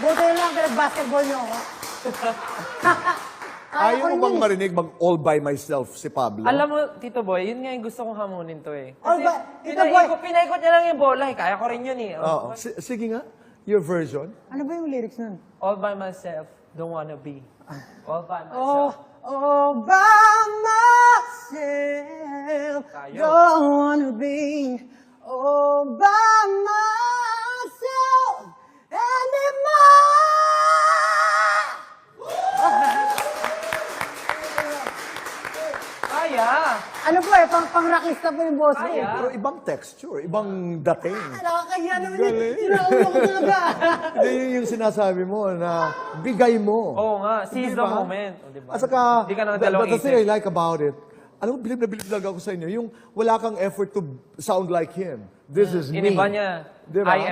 Buti lang, pinag-basketball niyo ako. Ayaw mo bang marinig mag all by myself si Pablo? Alam mo, Tito Boy, yun nga yung gusto kong hamunin to eh. All by- Tito Boy! Pinaikot niya lang yung bola eh. Kaya ko rin yun eh. Oo. Sige nga, your version. Ano ba yung lyrics nun? All by myself, don't wanna be. All by Oh, myself. oh, by myself, Tayo. don't wanna be all by myself anymore. Kaya! Ano po eh, pang-rockista po yung boss mo. Kaya. Pero ibang texture, ibang dating. Nakakaya naman yun. Galing. Sinaulo ko talaga. Hindi yun yung sinasabi mo na bigay mo. Oo nga, seize the Di ba? moment. O, diba? At saka, Hindi ka nang the dalawang thing I isip. like about it, alam mo, bilib na bilib lang ako sa inyo, yung wala kang effort to sound like him. This is me. Iniba niya. Di ba? I am